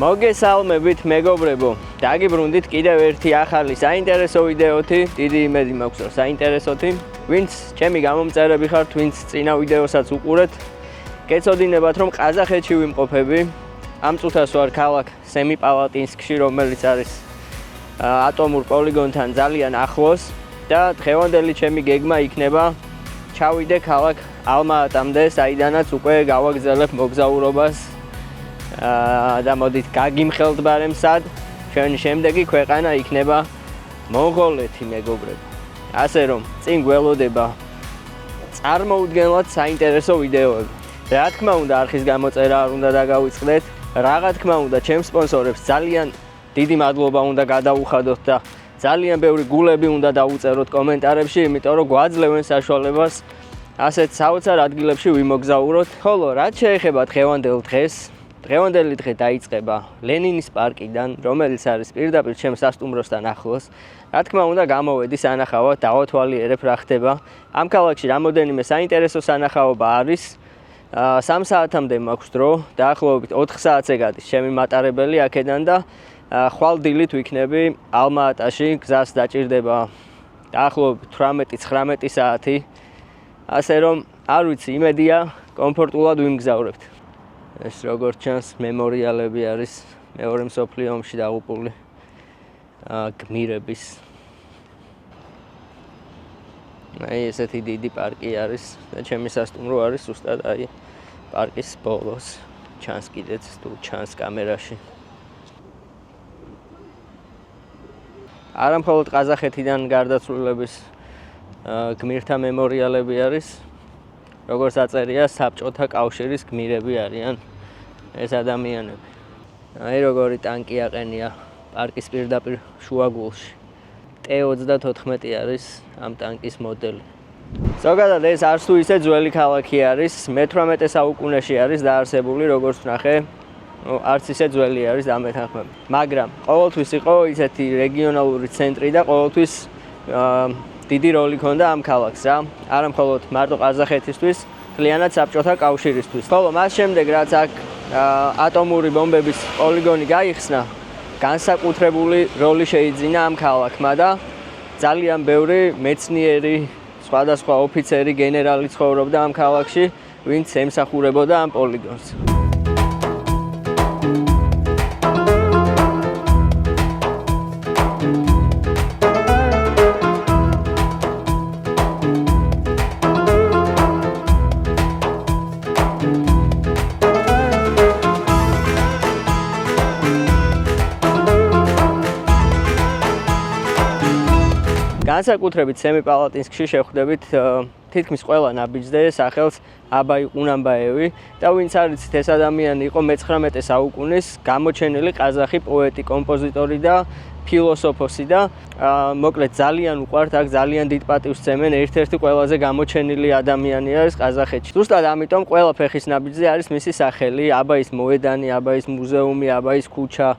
მოგესალმებით მეგობრებო, დაგიბრუნდით კიდევ ერთი ახალი საინტერესო ვიდეოთი, დიდი იმედი მაქვს რომ საინტერესოთი. ვინც ჩემი გამომწერები ხართ, ვინც წინა ვიდეოსაც უყურეთ, გეცოდინებათ რომ ყაზახეთში ვიმყოფები. ამ წუთას ვარ ქალაქ სემიპალატინსკში, რომელიც არის ატომურ პოლიგონთან ძალიან ახლოს და დღევანდელი ჩემი გეგმა იქნება ჩავიდე ქალაქ ალმა-ატამდე, საიდანაც უკვე გავაგზავნებ მოგზაურობას და მოდით გაგიმხელთ ბარემ სად. ჩვენი შემდეგი ქვეყანა იქნება მონღოლეთი მეგობრებო. ასე რომ წინ გველოდება წარმოუდგენლად საინტერესო ვიდეოები. რა თქმა უნდა არხის გამოწერა არ უნდა დაგავიწყდეთ. რა თქმა უნდა ჩემს სპონსორებს ძალიან დიდი მადლობა უნდა გადაუხადოთ და ძალიან ბევრი გულები უნდა დაუწეროთ კომენტარებში, იმიტომ რომ გვაძლევენ საშუალებას ასეთ საოცარ ადგილებში ვიმოგზაუროთ. ხოლო რაც შეეხება დღევანდელ დღეს, დღევანდელი დღე დაიწყება ლენინის პარკიდან, რომელიც არის პირდაპირ ჩემს სასტუმროსთან ახლოს. რა თქმა უნდა გამოვედი სანახავად, დავათვალიერებ რა ხდება. ამ ქალაქში რამოდენიმე საინტერესო სანახაობა არის. 3 საათამდე მაქვს დრო, დაახლოებით 4 საათზე გადის ჩემი მატარებელი აქედან და ხვალ დილით ვიქნები ალმა-ატაში, გზას დაჭირდება დაახლოებით 18-19 საათი. ასე რომ არ ვიცი, იმედია კომფორტულად ვიმგზავრებთ. ეს როგორც ჩანს მემორიალები არის მეორე მსოფლიო ომში დაღუპული გმირების. აი ესეთი დიდი პარკი არის და ჩემი სასტუმრო არის ზუსტად აი პარკის ბოლოს. ჩანს კიდეც თუ ჩანს კამერაში. არა მხოლოდ ყაზახეთიდან გარდაცვლილების გმირთა მემორიალები არის, როგორც აწერია საბჭოთა კავშირის გმირები არიან ეს ადამიანები. აი როგორი ტანკი აყენია პარკის პირდაპირ შუაგულში. T-34 არის ამ ტანკის მოდელი. ზოგადად ეს არც თუ ისე ძველი ქალაქი არის, მე-18 საუკუნეში არის დაარსებული, როგორც ვნახე. არც ისე ძველი არის დამეთანხმება. მაგრამ ყოველთვის იყო ისეთი რეგიონალური ცენტრი და ყოველთვის დიდი როლი ჰქონდა ამ ქალაქს რა. არა მხოლოდ მარტო ყაზახეთისთვის, მთლიანად საბჭოთა კავშირისთვის. ხოლო მას შემდეგ რაც აქ ატომური ბომბების პოლიგონი გაიხსნა, განსაკუთრებული როლი შეიძინა ამ ქალაქმა და ძალიან ბევრი მეცნიერი, სხვადასხვა ოფიცერი, გენერალი ცხოვრობდა ამ ქალაქში, ვინც ემსახურებოდა ამ პოლიგონს. განსაკუთრებით სემიპალატინსკში შეხვდებით თითქმის ყველა ნაბიჯზე სახელს აბაი ყუნამბაევი და ვინც არ იცით ეს ადამიანი იყო მე-19 საუკუნის გამოჩენილი ყაზახი პოეტი, კომპოზიტორი და ფილოსოფოსი და მოკლედ ძალიან უყვართ აქ ძალიან დიდ პატივს სცემენ, ერთ-ერთი ყველაზე გამოჩენილი ადამიანი არის ყაზახეთში. ზუსტად ამიტომ ყველა ფეხის ნაბიჯზე არის მისი სახელი, აბაის მოედანი, აბაის მუზეუმი, აბაის ქუჩა.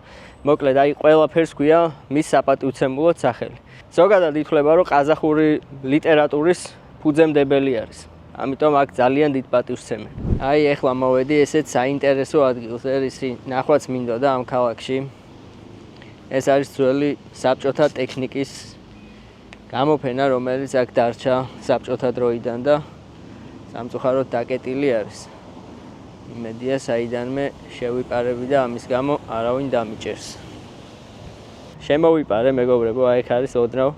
მოკლედ აი ყველაფერს ქვია მის საპატივცემულოდ სახელი. ზოგადად ითვლება რომ ყაზახური ლიტერატურის ფუძემდებელი არის. ამიტომ აქ ძალიან დიდ პატივს სცემენ. აი ეხლა მოვედი ესეთ საინტერესო ადგილზე, რისი ნახვაც მინდოდა ამ ქალაქში. ეს არის ძველი საბჭოთა ტექნიკის გამოფენა, რომელიც აქ დარჩა საბჭოთა დროიდან და სამწუხაროდ დაკეტილი არის. იმედია საიდანმე შევიპარები და ამის გამო არავინ დამიჭერს. შემოვიპარე მეგობრებო, აი აქ არის ოდნავ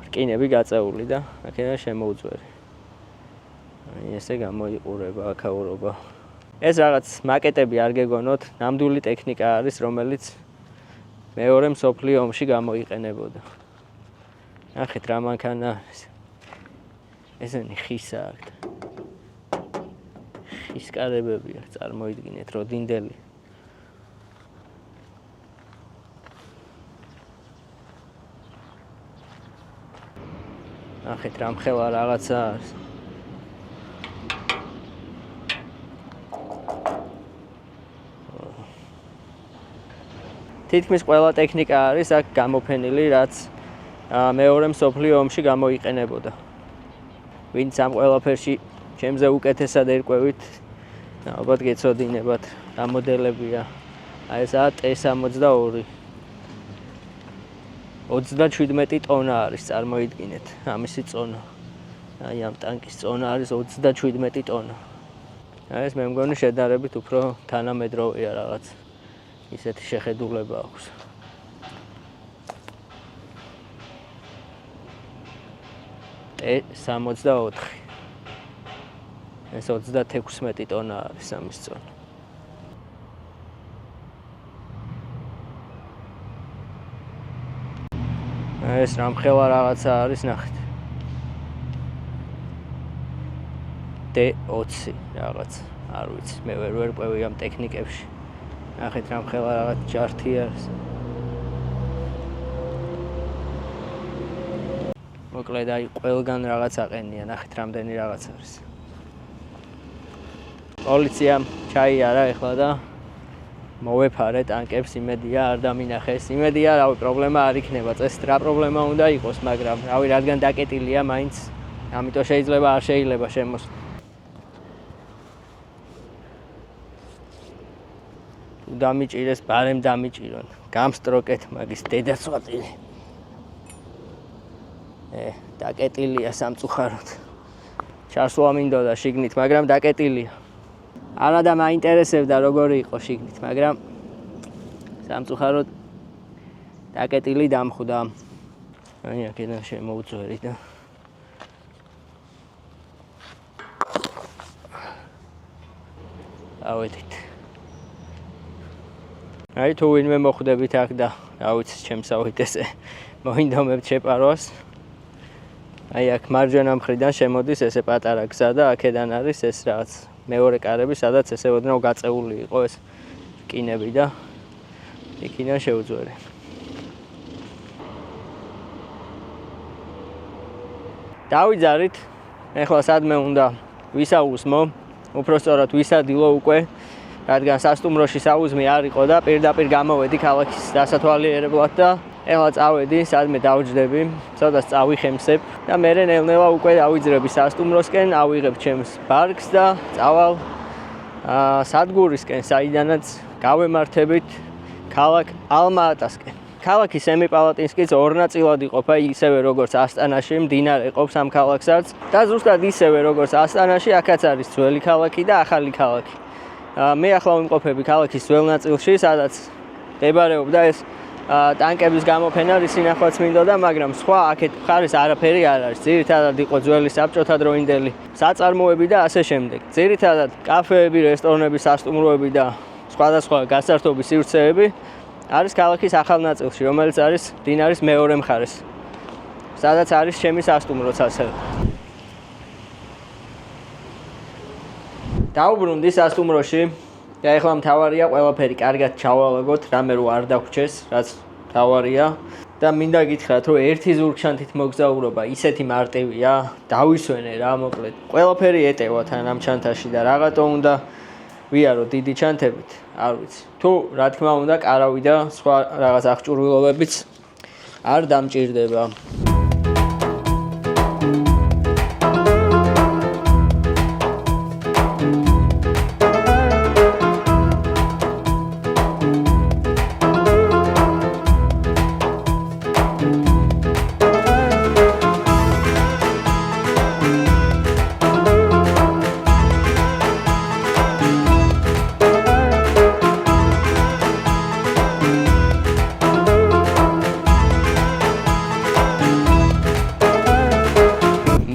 რკინები გაწეული და აქედან შემოუწვერი. აი ესე გამოიყურება აქაურობა. ეს რაღაც მაკეტები არ გეგონოთ, ნამდვილი ტექნიკა არის, რომელიც მეორე მსოფლიო ომში გამოიყენებოდა. ნახეთ რა მანქანა არის. ესენი ხისა აქ. ხის კარებები აქ წარმოიდგინეთ, როდინდელი. ნახეთ რამხელა რაღაცა არის. თითქმის ყველა ტექნიკა არის აქ გამოფენილი, რაც მეორე მსოფლიო ომში გამოიყენებოდა. ვინც ამ ყველაფერში ჩემზე უკეთესად ერკვევით, ალბათ გეცოდინებათ რა მოდელებია, აი ესაა T62. 37 ტონა არის, წარმოიდგინეთ, ამისი წონა. აი ამ ტანკის წონა არის 37 ტონა. აი ეს მე მგონი შედარებით უფრო თანამედროვეა რაღაც. ისეთი შეხედულება აქვს. T64. ეს 36 ტონა არის ამის წონა. ეს რამხელა რაღაცა არის, ნახეთ. T20 რაღაც, არ ვიცი, მე ვერ ვერკვევი ამ ტექნიკებში. ნახეთ რამხელა რაღაც ჯართი არის. მოკლედ აი ყველგან რაღაც აყენია, ნახეთ რამდენი რაღაც არის. პოლიციამ ჩაიარა ეხლა და მოვეფარე ტანკებს, იმედია არ დამინახეს. იმედია, რავი, პრობლემა არ იქნება, წესით რა პრობლემა უნდა იყოს, მაგრამ რავი, რადგან დაკეტილია მაინც, ამიტომ შეიძლება არ შეიძლება შემოსვლა. დამიჭირეს, ბარემ დამიჭირონ. გამსტროკეთ მაგის დედაცვატილი. დაკეტილია სამწუხაროდ. ჩასვლა მინდოდა შიგნით, მაგრამ დაკეტილია. არა და მაინტერესებდა როგორი იყო შიგნით, მაგრამ სამწუხაროდ დაკეტილი დამხვდა. აი აქედან შემოუწვერი და ავედით. აი თუ ვინმე მოხვდებით აქ და რა ვიცი ჩემსავით ესე მოინდომებთ შეპარვას. აი აქ მარჯვენა მხრიდან შემოდის ესე პატარა გზა და აქედან არის ეს რაღაც მეორე კარები, სადაც ესე ოდნავ გაწეული იყო ეს კინები და იქიდან შეუძვერე. დავიძარით, ეხლა სადმე უნდა ვისაუზმო, უпростоრად ვისადილო უკვე, რადგან სასტუმროში საუზმი არ იყო და პირდაპირ გამოვედი ქალაქის დასათვალიერებლად და ეხლა წავედი, სადმე დავჯდები, სადაც წავიხემსებ და მერე ნელ-ნელა უკვე დავიძრები სასტუმროსკენ, ავიღებ ჩემს ბარგს და წავალ სადგურისკენ, საიდანაც გავემართებით ქალაქ ალმა-ატასკენ. ქალაქი სემიპალატინსკიც ორ ნაწილად იყოფა, ისევე როგორც ასტანაში, მდინარე ყოფს ამ ქალაქსაც და ზუსტად ისევე როგორც ასტანაში, აქაც არის ძველი ქალაქი და ახალი ქალაქი. მე ახლა ვიმყოფები ქალაქის ძველ ნაწილში, სადაც მდებარეობდა ეს ტანკების გამოფენა, რის ნახვაც მინდოდა, მაგრამ სხვა აქეთ მხარეს არაფერი არ არის. ძირითადად იყო ძველი საბჭოთა დროინდელი საწარმოები და ასე შემდეგ. ძირითადად კაფეები, რესტორნები, სასტუმროები და სხვადასხვა გასართობი სივრცეები არის ქალაქის ახალ ნაწილში, რომელიც არის მდინარის მეორე მხარეს, სადაც არის ჩემი სასტუმროც ასევე. დავბრუნდი სასტუმროში და ეხლა მთავარია ყველაფერი კარგად ჩავალაგოთ, რამე რო არ დაგვრჩეს, რაც მთავარია და მინდა გითხრათ, რომ ერთი ზურგჩანთით მოგზაურობა ისეთი მარტივია, დავისვენე რა, მოკლედ. ყველაფერი ეტევათ ამ ჩანთაში და რაღაცა უნდა ვიარო დიდი ჩანთებით, არ ვიცი. თუ რა თქმა უნდა, კარავი და სხვა რაღაც აღჭურვილობებიც არ დამჭირდება.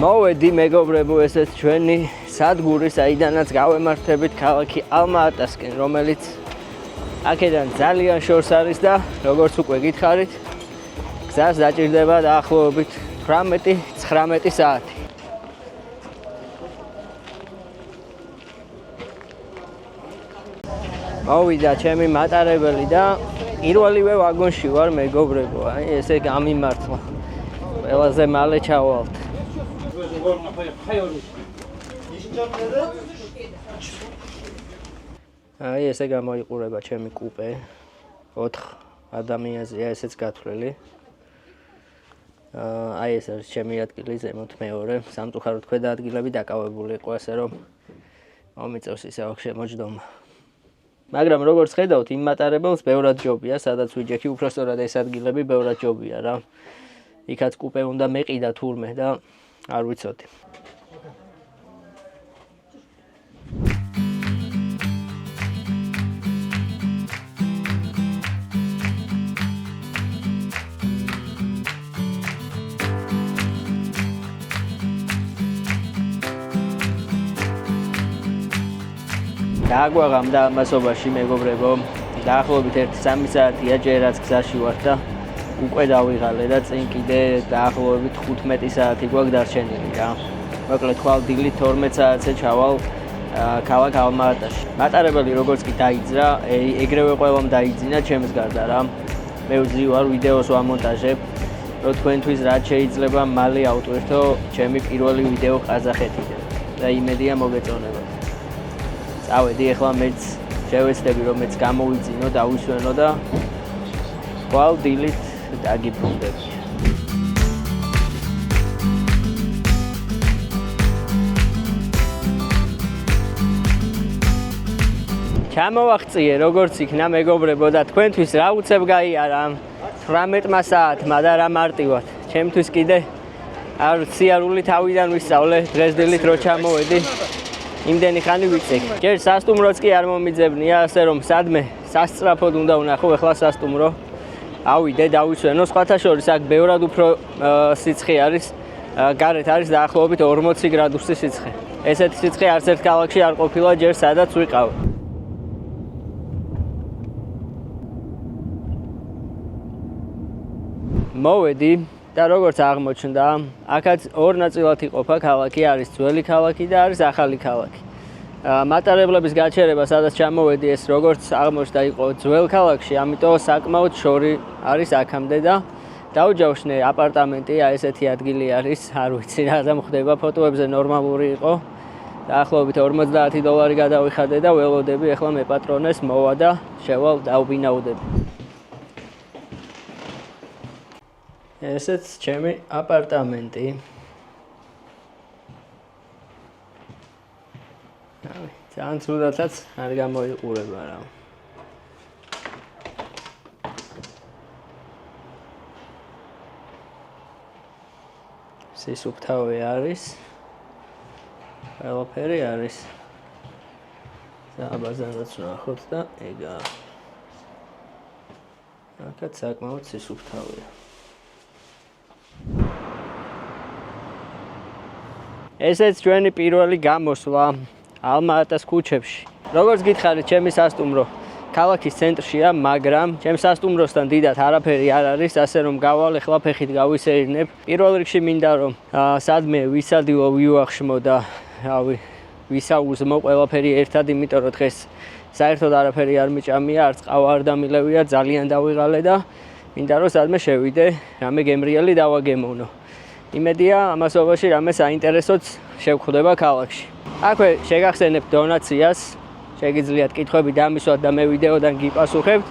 მოვედი მეგობრებო, ესეც ჩვენი სადგური, საიდანაც გავემართებით ქალაქი ალმა-ატასკენ, რომელიც აქედან ძალიან შორს არის და როგორც უკვე გითხარით, გზას დაჭირდება დაახლოებით 18-19 საათი. მოვიდა ჩემი მატარებელი და პირველივე ვაგონში ვარ მეგობრებო, აი ესე გამიმართლა. ყველაზე მალე ჩავალთ. აი ესე გამოიყურება ჩემი კუპე. 4 ადამიანზეა ესეც გათვლილი. აი ეს არის ჩემი ადგილი ზემოთ მეორე. სამწუხაროდ ქვედა ადგილები დაკავებული იყო, ასე რომ მომიწევს ისე აქ შემოჯდომა. მაგრამ როგორც ხედავთ, იმ მატარებელს ბევრად ჯობია, სადაც ვიჯექი, უпростоრად ეს ადგილები ბევრად ჯობია რა. იქაც კუპე უნდა მეყიდა თურმე და არ ვიცოდი. დააგვაღამდა ამასობაში მეგობრებო, დაახლოებით 1-3 საათია ჯერ რაც გზაში ვარ და უკვე დავიღალე და წინ კიდე დაახლოებით 15 საათი გვაქვს დარჩენილი რა. მოკლედ ხვალ დილით 12 საათზე ჩავალ ქალაქ ალმა-ატაში. მატარებელი როგორც კი დაიძრა, ეგრევე ყველამ დაიძინა ჩემს გარდა რა. მე ვზივარ ვიდეოს ვამონტაჟებ, რომ თქვენთვის რაც შეიძლება მალე ავტვირთო ჩემი პირველი ვიდეო ყაზახეთიდან და იმედია მოგეწონებათ. წავედი ახლა მეც შევეცდები რომ მეც გამოვიძინო, დავისვენო და ხვალ დილით დაგიბრუნდები. ჩამოვაღწიე როგორც იქნა მეგობრებო და თქვენთვის რა უცებ გაიარა 18 საათმა და რა მარტივად. ჩემთვის კიდე არ სიარული თავიდან ვისწავლე დღეს დილით რო ჩამოვედი. იმდენი ხანი ვიცეკ. ჯერ სასტუმროც კი არ მომიძებნია, ასე რომ სადმე სასწრაფოდ უნდა ვნახო ახლა სასტუმრო. ავიდე დავისვენო, სხვათა შორის აქ ბევრად უფრო სიცხე არის. გარეთ არის დაახლოებით 40 გრადუსი სიცხე. ესეთი სიცხე არც ერთ ქალაქში არ ყოფილა ჯერ სადაც ვიყავ. მოვედი და როგორც აღმოჩნდა, აქაც ორ ნაწილად იყოფა ქალაქი, არის ძველი ქალაქი და არის ახალი ქალაქი. მატარებლების გაჩერება, სადაც ჩამოვედი, ეს როგორც აღმოჩნდა იყო ძველ ქალაქში, ამიტომ საკმაოდ შორი არის აქამდე და დაუჯავშნე აპარტამენტი, ესეთი ადგილი არის, არ ვიცი რა დამხდება, ფოტოებზე ნორმალური იყო. დაახლოებით $50 გადავიხადე და ველოდები ახლა მე პატრონეს მოვა და შევალ დავბინაუდები. ესეც ჩემი აპარტამენტი. ძალიან ცუდათაც არ გამოიყურება რა. სისუფთავე არის. ყველაფერი არის. საბაზაროც ნახოთ და ეგა. აქაც საკმაოდ სისუფთავეა. ესეც ჩვენი პირველი გამოსვლა ალმა-ატას ქუჩებში. როგორც გითხარით, ჩემი სასტუმრო ქალაქის ცენტრშია, მაგრამ ჩემს სასტუმროსთან დიდად არაფერი არ არის, ასე რომ გავალ ახლა ფეხით გავისეირნებ. პირველ რიგში მინდა რომ სადმე ვისადილო, ვიუახშმო და რავი, ვისაუზმო ყველაფერი ერთად, იმიტომ რომ დღეს საერთოდ არაფერი არ მიჭამია, არც ყავა არ დამილევია, ძალიან დავიღალე და მინდა რომ სადმე შევიდე, რამე გემრიელი დავაგემოვნო. იმედია ამასობაში რამე საინტერესოც შევხვდება ქალაქში. აქვე შეგახსენებთ დონაციას, შეგიძლიათ კითხვები დამისვათ და მე ვიდეოდან გიპასუხებთ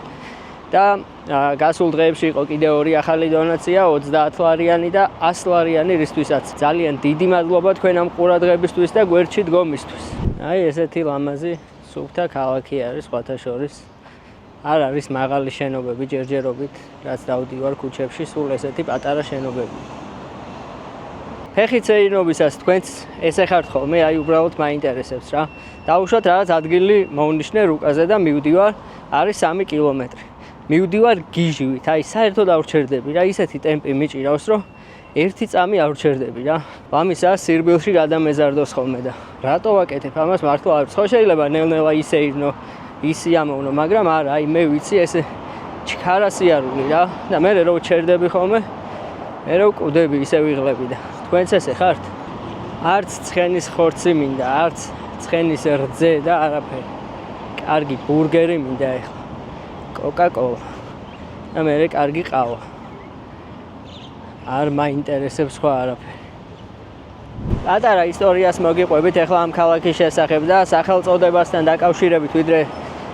და გასულ დღეებში იყო კიდე ორი ახალი დონაცია, 30 ლარიანი და 100 ლარიანი რისთვისაც. ძალიან დიდი მადლობა თქვენ ამ ყურადღებისთვის და გვერდში დგომისთვის. აი ესეთი ლამაზი სუფთა ქალაქი არის სხვათა შორის. არ არის მაღალი შენობები ჯერჯერობით, რაც დავდივარ ქუჩებში, სულ ესეთი პატარა შენობები. ფეხით სეირნობისას თქვენც ესეხართ ხოლმე, აი უბრალოდ მაინტერესებს რა. დავუშვათ რაღაც ადგილი მოვნიშნე რუკაზე და მივდივარ, არის 3 კილომეტრი. მივდივარ გიჟივით, აი საერთოდ არ ვჩერდები რა, ისეთი ტემპი მიჭირავს, რომ ერთი წამი არ ვჩერდები რა. ამისა სირბილში გადამეზარდოს ხოლმე და რატო ვაკეთებ ამას მართლა არ ვიცი. ხო შეიძლება ნელ-ნელა ისეირნო, ისიამოვნო, მაგრამ არა, აი მე ვიცი ესე ჩქარა სიარული რა და მე რო ვჩერდები ხოლმე, მე რო ვკვდები ისე ვიღლები და თქვენც ესე ხართ? არც ცხენის ხორცი მინდა, არც ცხენის რძე და არაფერი. კარგი ბურგერი მინდა ეხლა. კოკა-კოლა. და მე კარგი ყავა. არ მაინტერესებს სხვა არაფერი. პატარა ისტორიას მოგიყვებით ახლა ამ ქალაქის შესახებ და სახელწოდებასთან დაკავშირებით, ვიდრე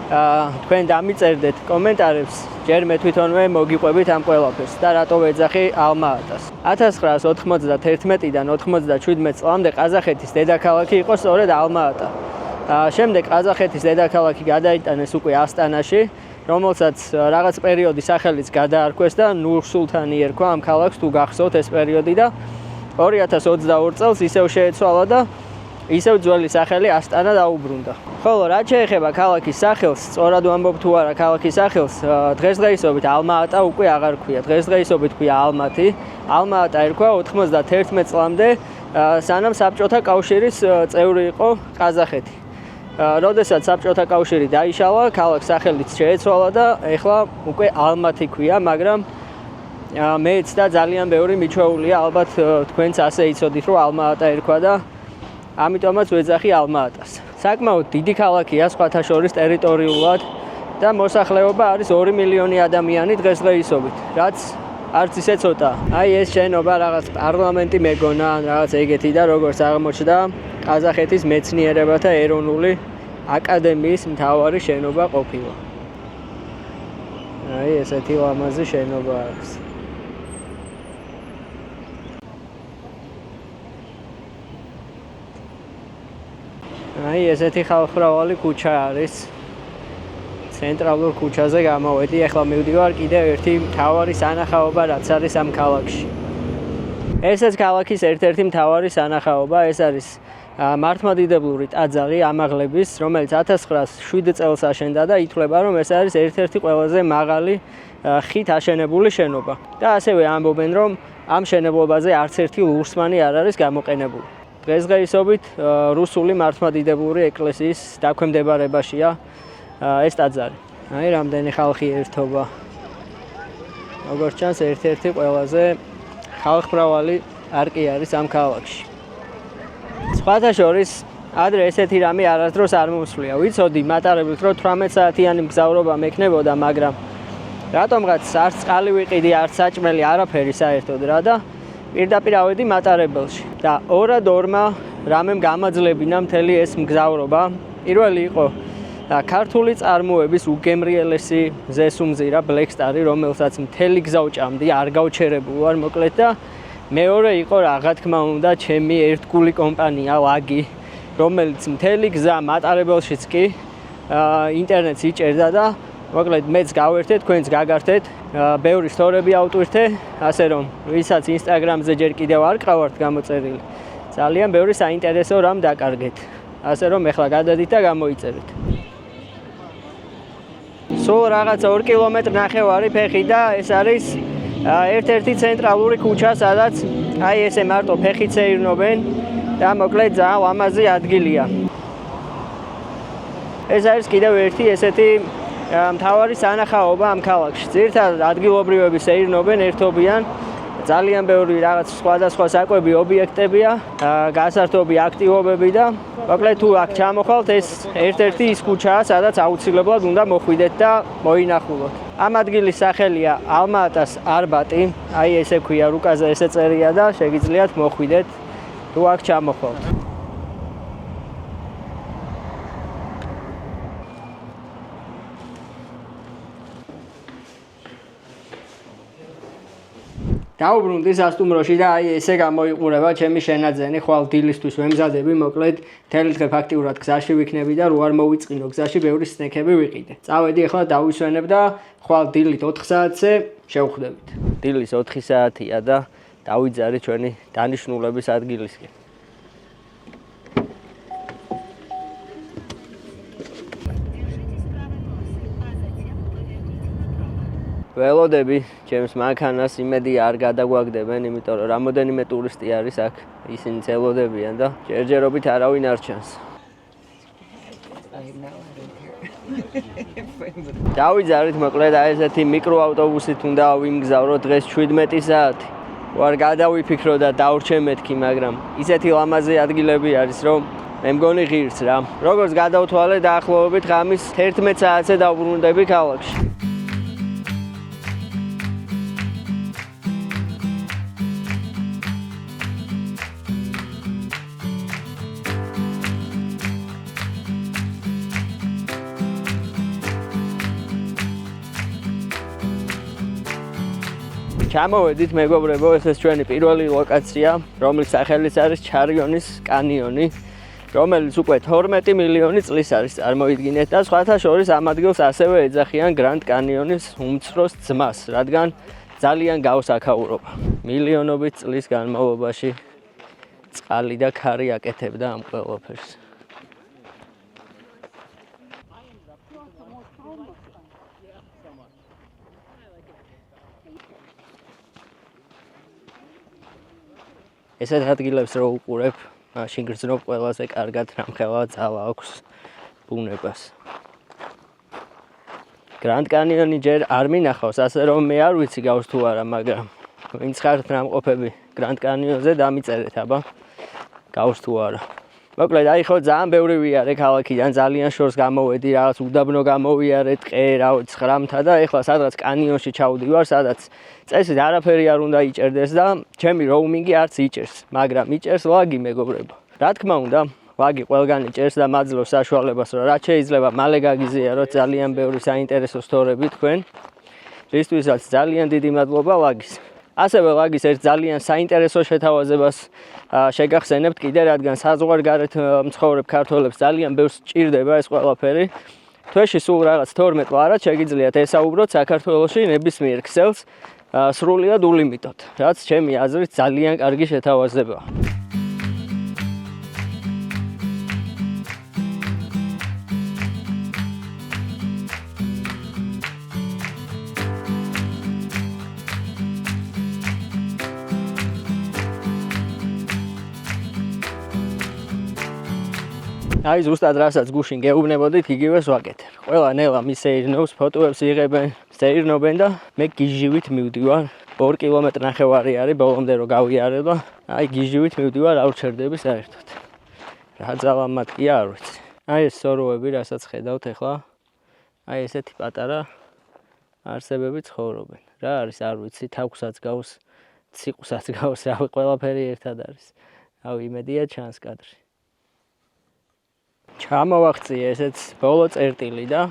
თქვენ დამიწერდეთ კომენტარებს, ჯერ მე თვითონვე მოგიყვებით ამ ყველაფერს და რატო ვეძახი ალმა-ატას. 1991-დან 97 წლამდე ყაზახეთის დედაქალაქი იყო სწორედ ალმა-ატა. შემდეგ ყაზახეთის დედაქალაქი გადაიტანეს უკვე ასტანაში, რომელსაც რაღაც პერიოდი სახელიც გადაარქვეს და ნურ-სულთანი ერქვა ამ ქალაქს, თუ გახსოვთ ეს პერიოდი და 2022 წელს ისევ შეეცვალა და ისევ ძველი სახელი ასტანა დაუბრუნდა. ხოლო რაც შეეხება ქალაქის სახელს, სწორად ვამბობ თუ არა ქალაქის სახელს, დღესდღეობით ალმა-ატა უკვე აღარ ქვია. დღესდღეობით ქვია ალმათი. ალმა-ატა ერქვა 91 წლამდე, სანამ საბჭოთა კავშირის წევრი იყო ყაზახეთი. როდესაც საბჭოთა კავშირი დაიშალა, ქალაქს სახელიც შეეცვალა და ეხლა უკვე ალმათი ქვია, მაგრამ მეც და ძალიან ბევრი მიჩვეულია, ალბათ თქვენც ასე იცოდით, რომ ალმა-ატა ერქვა და ამიტომაც ვეძახი ალმა-ატას. საკმაოდ დიდი ქალაქია სხვათა შორის ტერიტორიულად და მოსახლეობა არის 2 მილიონი ადამიანი დღესდღეობით, რაც არც ისე ცოტა. აი ეს შენობა რაღაც პარლამენტი მეგონა, ან რაღაც ეგეთი და როგორც აღმოჩნდა, ყაზახეთის მეცნიერებათა ეროვნული აკადემიის მთავარი შენობა ყოფილა. აი ესეთი ლამაზი შენობა არის. აი ესეთი ხალხმრავალი ქუჩა არის. ცენტრალურ ქუჩაზე გამოვედი, ახლა მივდივარ კიდევ ერთი მთავარი სანახაობა, რაც არის ამ ქალაქში. ესეც ქალაქის ერთ-ერთი მთავარი სანახაობა, ეს არის მართლმადიდებლური ტაძარი ამაღლების, რომელიც 1907 წელს აშენდა და ითვლება, რომ ეს არის ერთ-ერთი ყველაზე მაღალი ხით აშენებული შენობა. და ასევე ამბობენ, რომ ამ შენებლობაზე არც ერთი ლურსმანი არ არის გამოყენებული. დღესდღეობით რუსული მართლმადიდებლური ეკლესიის დაქვემდებარებაშია ეს ტაძარი. აი რამდენი ხალხი ერთობა. როგორც ჩანს, ერთ-ერთი ყველაზე ხალხმრავალი პარკი არის ამ ქალაქში. სხვათა შორის, ადრე ესეთი რამე არასდროს არ მომსვლია. ვიცოდი მატარებლით, რომ 18 საათიანი მგზავრობა მექნებოდა, მაგრამ რატომღაც არც წყალი ვიყიდი, არც საჭმელი, არაფერი საერთოდ რა და პირდაპირ ავედი მატარებელში. და ორმა რამემ გამაძლებინა მთელი ეს მგზავრობა. პირველი იყო ქართული წარმოების უგემრიელესი ზესუმზირა ბლექსტარი, რომელსაც მთელი გზა ვჭამდი, არ გავჩერებულ ვარ მოკლედ და მეორე იყო რა თქმა უნდა ჩემი ერთგული კომპანია ლაგი, რომელიც მთელი გზა მატარებელშიც კი ინტერნეტს იჭერდა და მოკლედ მეც გავერთე, თქვენც გაგართეთ, ბევრი სტორები ავტვირთე, ასე რომ ვისაც ინსტაგრამზე ჯერ კიდევ არ ყავართ გამოწერილი, ძალიან ბევრი საინტერესო რამ დაკარგეთ. ასე რომ ეხლა გადადით და გამოიწერეთ. სულ რაღაც 2 კილომეტრი ნახევარი ფეხი და ეს არის ერთ-ერთი ცენტრალური ქუჩა, სადაც აი ესე მარტო ფეხით სეირნობენ და მოკლედ ძალიან ლამაზი ადგილია. ეს არის კიდევ ერთი ესეთი მთავარი სანახაობა ამ ქალაქში. ძირითადად ადგილობრივები სეირნობენ, ერთობიან, ძალიან ბევრი რაღაც სხვადასხვა საკვები ობიექტებია, გასართობი აქტივობები და მოკლედ თუ აქ ჩამოხვალთ, ეს ერთ-ერთი ის ქუჩაა, სადაც აუცილებლად უნდა მოხვიდეთ და მოინახულოთ. ამ ადგილის სახელია ალმა-ატას არბატი, აი ესე ქვია, რუკაზე ესე წერია და შეგიძლიათ მოხვიდეთ თუ აქ ჩამოხვალთ. დავუბრუნდი სასტუმროში და აი ესე გამოიყურება ჩემი შენაძენი, ხვალ დილისთვის ვემზადები, მოკლედ მთელი დღე ფაქტიურად გზაში ვიქნები და რო არ მოვიწყინო გზაში ბევრი სნექები ვიყიდე. წავედი ახლა დავისვენებ და ხვალ დილით 4 საათზე შევხვდებით. დილის 4 საათია და დავიძარი ჩვენი დანიშნულების ადგილისკენ. ველოდები ჩემს მანქანას იმედი არ გადაგვაგდებენ, იმიტომ რომ რამოდენიმე ტურისტი არის აქ, ისინი ელოდებიან და ჯერჯერობით არავინ არ ჩანს. დავიძარით მოკლედ აი ესეთი მიკროავტობუსით უნდა ვიმგზავროთ დღეს 17 საათი. ვარ გადავიფიქრო და დავრჩე მეთქი, მაგრამ ისეთი ლამაზი ადგილები არის, რომ მე მგონი ღირს რა. როგორც გადავთვალე დაახლოებით ღამის 11 საათზე დავბრუნდები ქალაქში. ჩამოვედით მეგობრებო, ეს ჩვენი პირველი ლოკაცია, რომლის სახელიც არის ჩარიონის კანიონი. რომელიც უკვე 12 მილიონი წლის არის წარმოიდგინეთ და სხვათა შორის ამ ადგილს ასევე ეძახიან გრანდ კანიონის უმცროს ძმას, რადგან ძალიან გავს აქაურობა. მილიონობით წლის განმავლობაში წყალი და ქარი აკეთებდა ამ ყველაფერს. ესეთ ადგილებს რო უყურებ, მაშინ გრძნობ ყველაზე კარგად რამხელა ძალა აქვს ბუნებას. გრანდ კანიონი ჯერ არ მინახავს, ასე რომ მე არ ვიცი გავს თუ არა, მაგრამ ვინც ხართ ნამყოფები გრანდ კანიონზე დამიწერეთ, აბა გავს თუ არა. მოკლედ, აი ხო ძალიან ბევრი ვიარე ქალაქიდან, ძალიან შორს გამოვედი, რაღაც უდაბნო გამოვიარე, ტყე, რა ვიცი, ხრამთა და ეხლა სადღაც კანიონში ჩავდივარ, სადაც წესით არაფერი არ უნდა იჭერდეს და ჩემი როუმინგი არც იჭერს, მაგრამ იჭერს ლაგი, მეგობრებო. რა თქმა უნდა, ლაგი ყველგან იჭერს და მაძლევს საშუალებას, რომ რაც შეიძლება მალე გაგიზიაროთ ძალიან ბევრი საინტერესო სტორები თქვენ, რისთვისაც ძალიან დიდი მადლობა ლაგის. ასევე ლაგის ერთ ძალიან საინტერესო შეთავაზებას შეგახსენებთ კიდე, რადგან საზღვარგარეთ მცხოვრებ ქართველებს ძალიან ბევრს ჭირდება ეს ყველაფერი. თვეში სულ რაღაც 12 კვადრატ შეგიძლიათ ესაუბროთ საქართველოში ნებისმიერ ქსელს სრულიად ულიმიტოდ, რაც ჩემი აზრით ძალიან კარგი შეთავაზებაა. აი ზუსტად რასაც გუშინ გეუბნებოდით, იგივეს ვაკეთებ. ყველა ნელა მისეირნობს, ფოტოებს იღებენ, შეირნობენ და მე გიჟივით მივდივარ. 2 კილომეტრი ნახევარი არის ბოლომდე რომ გავიარე და აი გიჟივით მივდივარ, არ ვჩერდები საერთოდ. რა ძალა მათგია არ ვიცი. აი ეს სოროები, რასაც ხედავთ ახლა, აი ესეთი პატარა არსებები ცხოვრობენ. რა არის არ ვიცი, თაგვსაც გავს, ციყვსაც გავს, რავი, ყველაფერი ერთად არის. რავი, იმედია ჩანს კადრი. ჩამოვაღწიე ესეც ბოლო წერტილი და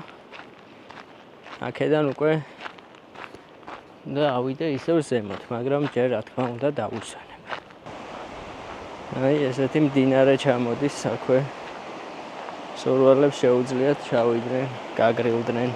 აქედან უკვე და ავიდე ისევ ზემოთ, მაგრამ ჯერ რა თქმა უნდა დავუსვენებ. აი ესეთი მდინარე ჩამოდის საქვე. სურვალებს შეუძლიათ ჩავიდნენ, გაგრილდნენ.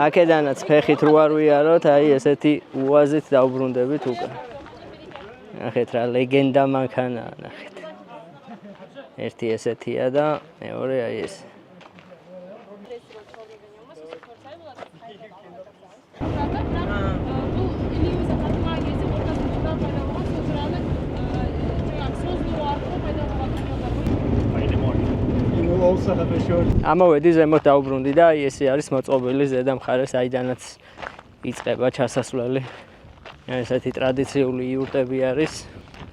აქედანაც ფეხით რო არ ვიაროთ, აი ესეთი უაზით დავბრუნდებით უკან. ნახეთ რა ლეგენდა მანქანაა, ნახეთ. ერთი ესეთია და მეორე აი ეს. ამოვედი ზემოთ დავბრუნდი და აი ესე არის მოწყობილი ზედა მხარეს, აიდანაც იწყება ჩასასვლელი. ესეთი ტრადიციული იურტები არის,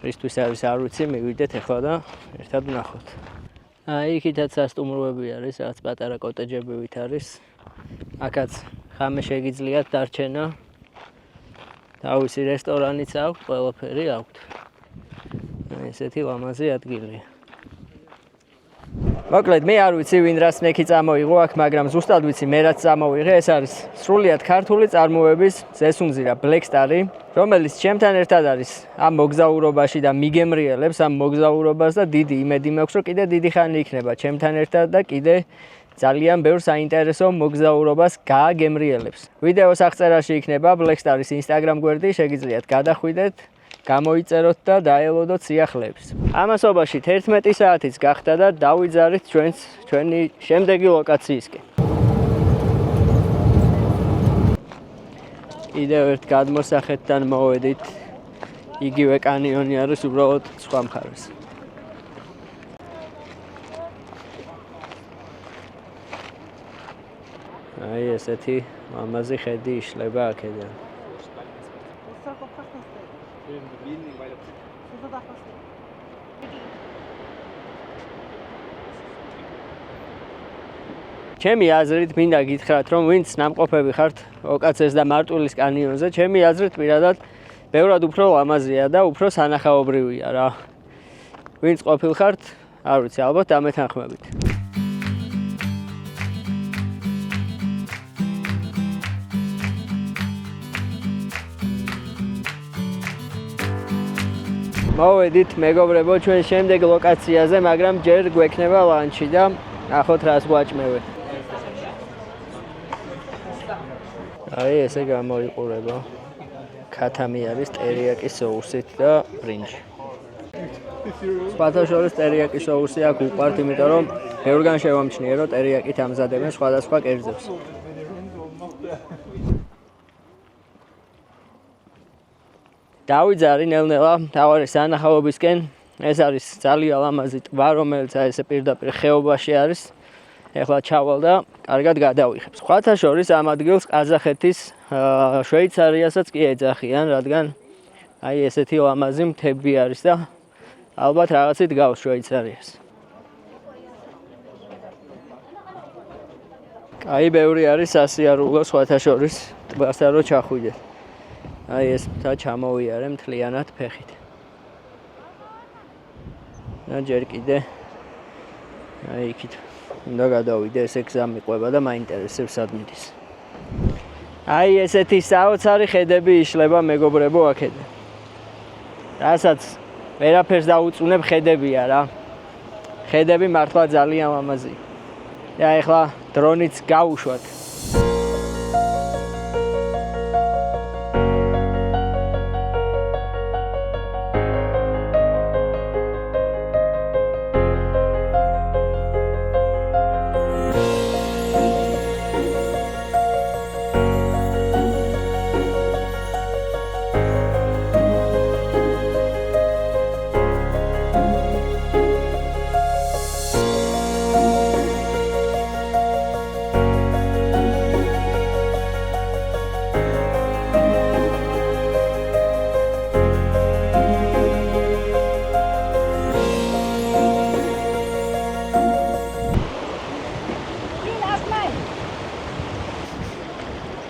რისთვის არის არ ვიცი, მივიდეთ ახლა და ერთად ვნახოთ. აი იქითაც სასტუმროები არის, რაღაც პატარა კოტეჯებივით არის. აქაც ხამე შეგიძლიათ დარჩენა. თავისი რესტორანიც აქვს, ყველაფერი აქვს. ესეთი ლამაზი ადგილია. მოკლედ მე არ ვიცი ვინ რას მექი წამოიღო აქ, მაგრამ ზუსტად ვიცი მე რაც წამოვიღე, ეს არის სრულიად ქართული წარმოების ზესუნზირა Black Star-ი, რომელიც ჩემთან ერთად არის ამ მოგზაურობაში და მიგემრიელებს ამ მოგზაურობას და დიდი იმედი მაქვს, რომ კიდე დიდი ხანი იქნება ჩემთან ერთად და კიდე ძალიან ბევრ საინტერესო მოგზაურობას გააგემრიელებს. ვიდეოს აღწერაში იქნება Black Star-ის Instagram გვერდი, შეგიძლიათ გადახვიდეთ, გამოიწეროთ და დაელოდოთ სიახლეებს. ამასობაში 11 საათიც გახდა და დავიძარით ჩვენი შემდეგი ლოკაციისკენ. კიდევ ერთ გადმოსახეთთან მოვედით. იგივე კანიონი არის უბრალოდ სხვა მხარეს. აი ესეთი მამაზი ხედი იშლება აქედან. ჩემი აზრით მინდა გითხრათ, რომ ვინც ნამყოფები ხართ ოკაცეს და მარტვილის კანიონზე, ჩემი აზრით პირადად ბევრად უფრო ლამაზია და უფრო სანახაობრივია რა. ვინც ყოფილხართ, არ ვიცი, ალბათ დამეთანხმებით. მოვედით მეგობრებო ჩვენ შემდეგ ლოკაციაზე, მაგრამ ჯერ გვექნება ლანჩი და ნახოთ რას გვაჭმევთ. აი ესე გამოიყურება. ქათამი არის ტერიაკის სოუსით და ბრინჯი. სხვათა შორის ტერიაკის სოუსი აქ უყვართ, იმიტომ რომ ბევრგან შევამჩნიე, რომ ტერიაკით ამზადებენ სხვადასხვა კერძებს. დავიძარი ნელ-ნელა თავარი სანახაობისკენ. ეს არის ძალიან ლამაზი ტბა, რომელიც ესე პირდაპირ ხეობაში არის. ეხლა ჩავალ და კარგად გადავიხებ. სხვათა შორის ამ ადგილს ყაზახეთის შვეიცარიასაც კი ეძახიან, რადგან აი ესეთი ლამაზი მთები არის და ალბათ რაღაცით გავს შვეიცარიას. კაი ბევრი არის სასიარულო სხვათა შორის ტბასთან რო ჩახვიდეთ. აი ეს მთა ჩამოვიარე მთლიანად ფეხით. და ჯერ კიდე აი იქით უნდა გადავიდე, ესე გზა მიყვება და მაინტერესებს სად მიდის. აი ესეთი საოცარი ხედები იშლება მეგობრებო აქედან. რასაც ვერაფერს დაუწუნებ ხედებია რა. ხედები მართლა ძალიან ლამაზია. და ეხლა დრონიც გავუშვათ.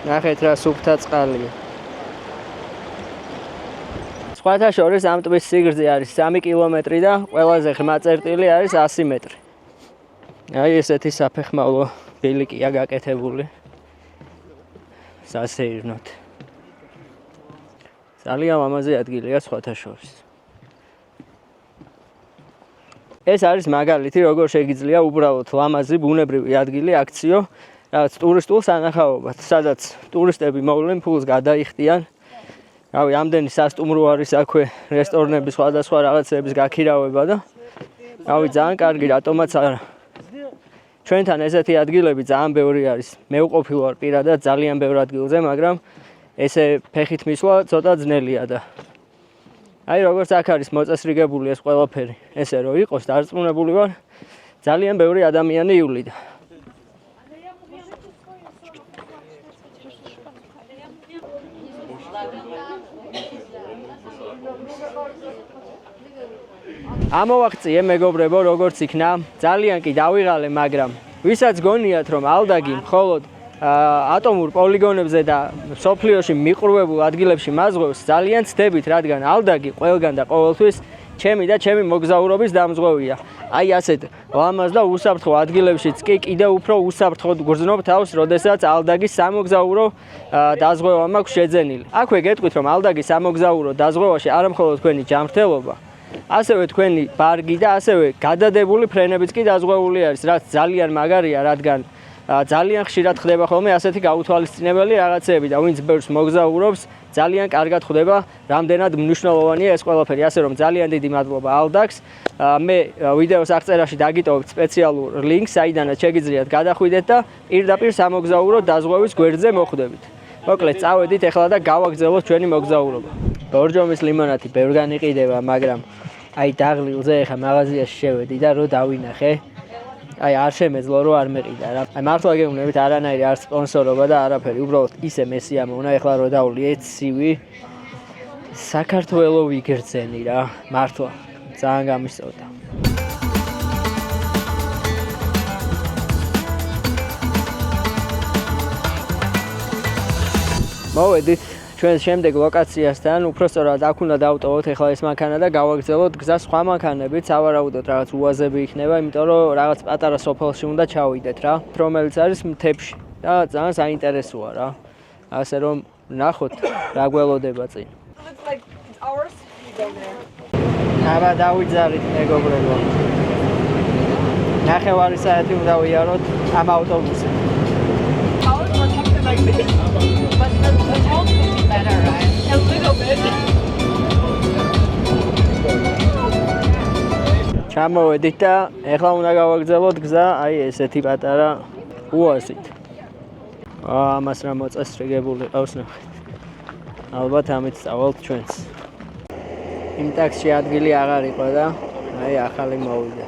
ნახეთ რა სუფთა წყალია. სხვათა შორის ამ ტბის სიგრძე არის 3 კილომეტრი და ყველაზე ღრმა წერტილი არის 100 მეტრი. აი ესეთი საფეხმავლო ბილიკია გაკეთებული. სასეირნოდ. ძალიან ლამაზი ადგილია სხვათა შორის. ეს არის მაგალითი, როგორ შეიძლება უბრალოდ ლამაზი ბუნებრივი ადგილი აქციო რაც ტურისტულ სანახაობად, სადაც ტურისტები მოვლენ, ფულს გადაიხდიან. რავი, ამდენი სასტუმრო არის აქვე, რესტორნები, სხვადასხვა რაღაცების გაქირავება და რავი, ძალიან კარგი, რატომაც არა. ჩვენთან ესეთი ადგილები ძალიან ბევრი არის. მე ვყოფილ ვარ პირადად ძალიან ბევრ ადგილზე, მაგრამ ესე ფეხით მისვლა ცოტა ძნელია და აი როგორც აქ არის მოწესრიგებული ეს ყველაფერი, ესე რომ იყოს, დარწმუნებული ვარ, ძალიან ბევრი ადამიანი ივლიდა. ამოვაღწიე მეგობრებო, როგორც იქნა, ძალიან კი დავიღალე, მაგრამ ვისაც გონიათ, რომ ალდაგი მხოლოდ ატომურ პოლიგონებზე და სოფლიოში მიყრუებულ ადგილებში მაზღვევს, ძალიან ცდებით, რადგან ალდაგი ყველგან და ყოველთვის ჩემი და ჩემი მოგზაურობის დამზღვევია. აი ასეთ ლამაზ და უსაფრთხო ადგილებშიც კი კიდევ უფრო უსაფრთხოდ გრძნობ თავს, როდესაც ალდაგის სამოგზაურო დაზღვევა მაქვს შეძენილი. აქვე გეტყვით, რომ ალდაგის სამოგზაურო დაზღვევაში არა მხოლოდ თქვენი ჯანმრთელობა, ასევე თქვენი ბარგი და ასევე გადადებული ფრენებიც კი დაზღვეული არის, რაც ძალიან მაგარია, რადგან ძალიან ხშირად ხდება ხოლმე ასეთი გაუთვალისწინებელი რაღაცები და ვინც ბევრს მოგზაურობს, ძალიან კარგად ხდება, რამდენად მნიშვნელოვანია ეს ყველაფერი, ასე რომ ძალიან დიდი მადლობა ალდაგს. მე ვიდეოს აღწერაში დაგიტოვებთ სპეციალურ ლინკს, საიდანაც შეგიძლიათ გადახვიდეთ და პირდაპირ სამოგზაურო დაზღვევის გვერდზე მოხვდებით. მოკლედ წავედით ახლა და გავაგრძელოთ ჩვენი მოგზაურობა. ბორჯომის ლიმონადი ბევრგან იყიდება, მაგრამ აი დაღლილზე ახლა მაღაზიაში შევედი და რო დავინახე, აი არ შემეძლო რო არ მეყიდა რა. აი მართლა გეუბნებით არანაირი არ სპონსორობა და არაფერი, უბრალოდ ისე მესიამო უნდა ახლა რო დავვლი ეცივი საქართველოს ვიგრძენი რა, მართლა ძალიან გამისწორდა. მოვედით ჩვენს შემდეგ ლოკაციასთან, უფრო სწორად აქ უნდა დავტოვოთ ახლა ეს მანქანა და გავაგრძელოთ გზა სხვა მანქანებით, სავარაუდოდ რაღაც უაზები იქნება, იმიტომ რომ რაღაც პატარა სოფელში უნდა ჩავიდეთ რა, რომელიც არის მთებში და ძალიან საინტერესოა რა. ასე რომ ნახოთ რა გველოდება წინ. აბა დავიძარით მეგობრებო. ნახევარი საათი უნდა ვიაროთ ამ ავტობუსზე. Like this. But the tone could be better, right? A little bit. ჩამოვედით და ეხლა უნდა გავაგრძელოთ გზა აი ესეთი პატარა უაზით. ამას რა მოწესრიგებული ყავს ნახეთ. ალბათ ამით წავალთ ჩვენც. იმ ტაქსში ადგილი აღარ იყო და აი ახალი მოვიდა.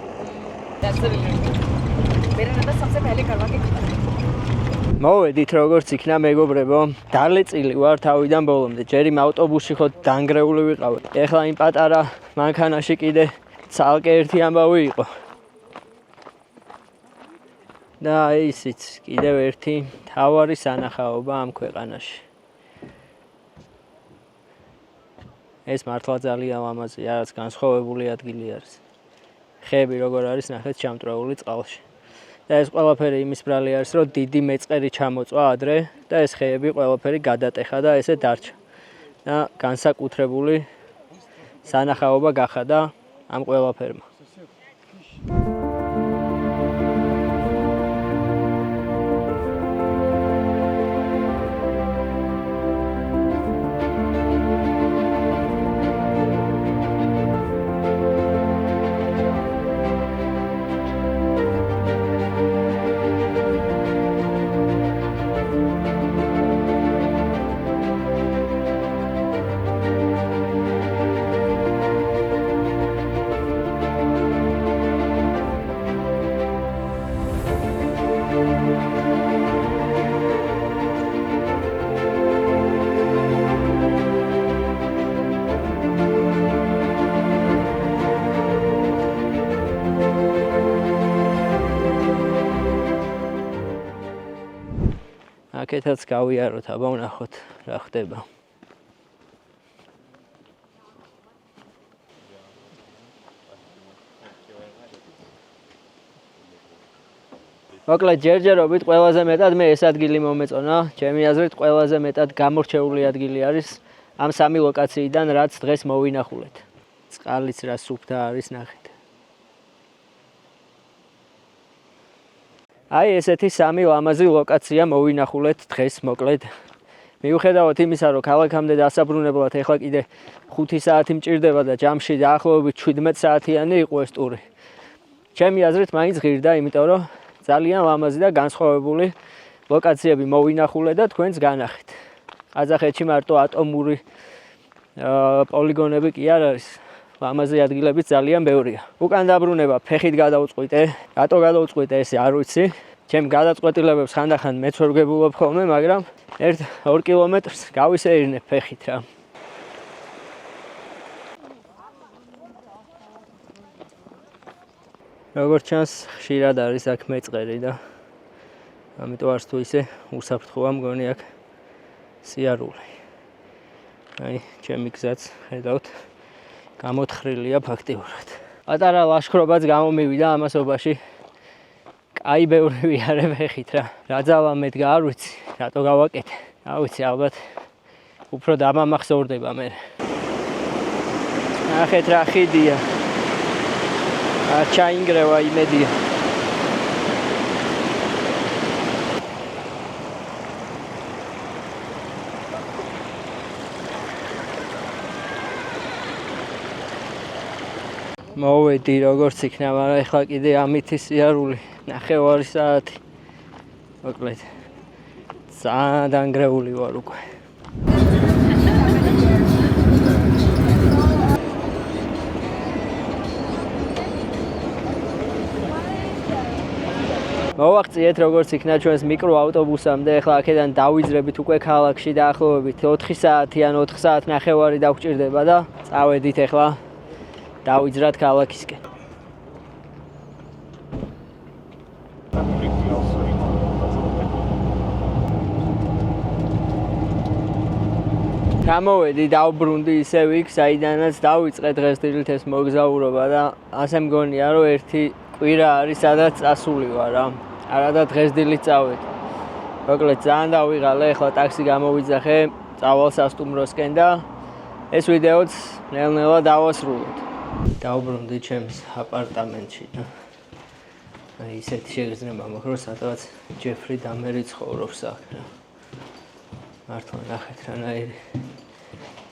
მოვედით როგორც იქნა მეგობრებო, დალეწილი ვარ თავიდან ბოლომდე. ჯერ იმ ავტობუსში ხო დანგრეული ვიყავი. ეხლა იმ პატარა მანქანაში კიდე ცალკე ერთი ამბავი იყო. და ისიც კიდევ ერთი თავარი სანახაობა ამ ქვეყანაში. ეს მართლა ძალიან ლამაზია, რაც განსხვავებული ადგილი არის. ხეები როგორ არის ნახეთ ჩამტვრეული წყალში. და ეს ყველაფერი იმის ბრალი არის, რომ დიდი მეწყერი ჩამოწვა ადრე და ეს ხეები ყველაფერი გადატეხა და ესე დარჩა. და განსაკუთრებული სანახაობა გახადა ამ ყველაფერმა. აქეთაც გავიაროთ, აბა ვნახოთ რა ხდება. მოკლედ ჯერჯერობით ყველაზე მეტად მე ეს ადგილი მომეწონა. ჩემი აზრით ყველაზე მეტად გამორჩეული ადგილი არის ამ სამი ლოკაციიდან, რაც დღეს მოვინახულეთ. წყალიც რა სუფთა არის ნახეთ. აი ესეთი სამი ლამაზი ლოკაცია მოვინახულეთ დღეს მოკლედ. მიუხედავად იმისა, რომ ქალაქამდე დასაბრუნებლად ეხლა კიდე 5 საათი მჭირდება და ჯამში დაახლოებით 17 საათიანი იყო ეს ტური. ჩემი აზრით მაინც ღირდა, იმიტომ რომ ძალიან ლამაზი და განსხვავებული ლოკაციები მოვინახულეთ და თქვენც განახეთ. ყაზახეთში მარტო ატომური პოლიგონები კი არ არის. ლამაზი ადგილებიც ძალიან ბევრია. უკან დაბრუნება ფეხით გადავწყვიტე. რატო გადავწყვიტე ესე არ ვიცი. ჩემ გადაწყვეტილებებს ხანდახან მეც ვერ ვგებულობ ხოლმე, მაგრამ 1-2 კილომეტრს გავისეირნებ ფეხით რა. როგორც ჩანს, ხშირად არის აქ მეწყერი და ამიტომ არც თუ ისე უსაფრთხოა მგონი აქ სიარული. აი, ჩემი გზაც ხედავთ გამოთხრილია ფაქტიურად. პატარა ლაშქრობაც გამომივიდა ამასობაში. კაი ბევრი ვიარე ფეხით რა. რა ძალა მედგა არ ვიცი, რატო გავაკეთე. არ ვიცი, ალბათ უფრო დამამახსოვრდება მე. ნახეთ რა ხიდია. არ ჩაინგრევა იმედია. მოვედი როგორც იქნა, მაგრამ ეხლა კიდე ამითი სიარული, ნახევარი საათი. მოკლედ ძალიან დანგრეული ვარ უკვე. მოვაღწიეთ როგორც იქნა ჩვენს მიკროავტობუსამდე, ახლა აქედან დავიძრებით უკვე ქალაქში დაახლოებით 4 საათი ან 4 საათნახევარი დაგვჭირდება და წავედით ახლა დავიძრათ ქალაქისკენ. გამოვედი დავბრუნდი ისევ იქ, საიდანაც დავიწყე დღესდილით ეს მოგზაურობა და ასე მგონია რომ ერთი კვირა არის სადაც წასული ვარ რა. არადა დღესდილით წავედი. მოკლედ ძალიან დავიღალე, ახლა ტაქსი გამოვიძახე, წავალ სასტუმროსკენ და ეს ვიდეოც ნელ-ნელა დავასრულოთ. დავბრუნდი ჩემს აპარტამენტში და აი ისეთი შეგრძნება მაქვს, რომ სადღაც ჯეფრი დამერი ცხოვრობს აქ რა. მართლა ნახეთ რანაირი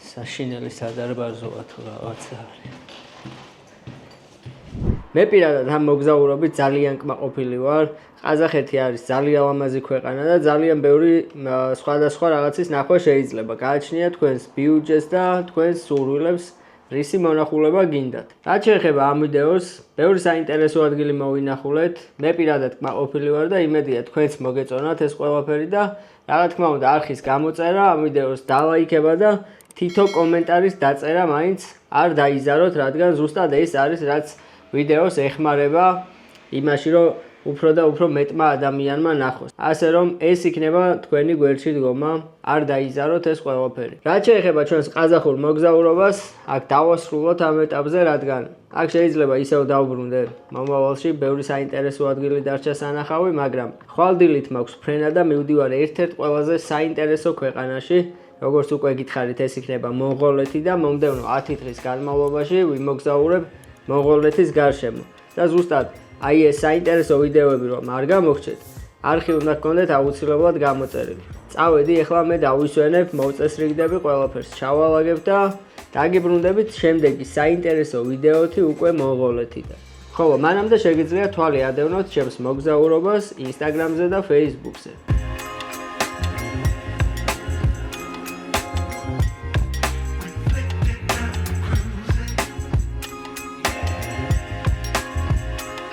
საშინელი სადარბაზოა თუ რაღაცა არის. მე პირადად ამ მოგზაურობით ძალიან კმაყოფილი ვარ. ყაზახეთი არის ძალიან ლამაზი ქვეყანა და ძალიან ბევრი სხვადასხვა რაღაცის ნახვა შეიძლება. გააჩნია თქვენს ბიუჯეტს და თქვენს სურვილებს, რისი მონახულება გინდათ. რაც შეეხება ამ ვიდეოს, ბევრი საინტერესო ადგილი მოვინახულეთ. მე პირადად კმაყოფილი ვარ და იმედია თქვენც მოგეწონათ ეს ყველაფერი და რა თქმა უნდა არხის გამოწერა, ამ ვიდეოს დალაიქება და თითო კომენტარის დაწერა მაინც არ დაიზაროთ, რადგან ზუსტად ეს არის რაც ვიდეოს ეხმარება იმაში, რომ უფრო და უფრო მეტმა ადამიანმა ნახოს. ასე რომ ეს იქნება თქვენი გვერდში დგომა, არ დაიზაროთ ეს ყველაფერი. რაც შეეხება ჩვენს ყაზახურ მოგზაურობას, აქ დავასრულოთ ამ ეტაპზე, რადგან აქ შეიძლება ისევ დავბრუნდე მომავალში, ბევრი საინტერესო ადგილი დარჩა სანახავი, მაგრამ ხვალდილით მაქვს ფრენა და მივდივარ ერთ-ერთ ყველაზე საინტერესო ქვეყანაში. როგორც უკვე გითხარით, ეს იქნება მონღოლეთი და მომდევნო 10 დღის განმავლობაში ვიმოგზაურებ მონღოლეთის გარშემო. და ზუსტად აი ეს საინტერესო ვიდეოები რომ არ გამოგვჩეთ, არხი უნდა გქონდეთ აუცილებლად გამოწერილი. წავედი, ახლა მე დავისვენებ, მოვწესრიგდები ყველაფერს, ჩავალაგებ და დაგიბრუნდებით შემდეგი საინტერესო ვიდეოთი უკვე მონღოლეთიდან. ხოლო მანამდე შეგიძლიათ თვალი ადევნოთ ჩემს მოგზაურობას Instagram-ზე და Facebook-ზე.